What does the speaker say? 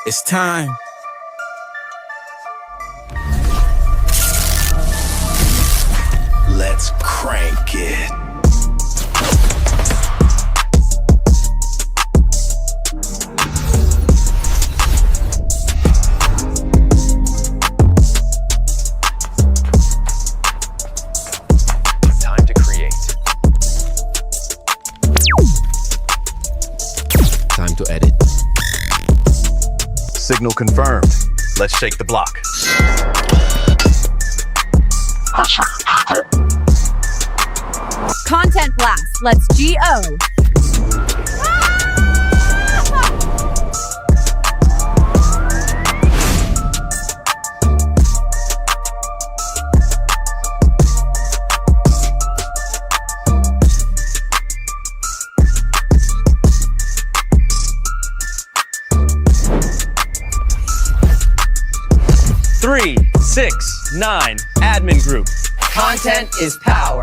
It's time. Let's crank it. Time to create. Time to edit. Signal confirmed. Let's shake the block. Content blast. Let's go. Three, 6, 9, admin group. Content is power.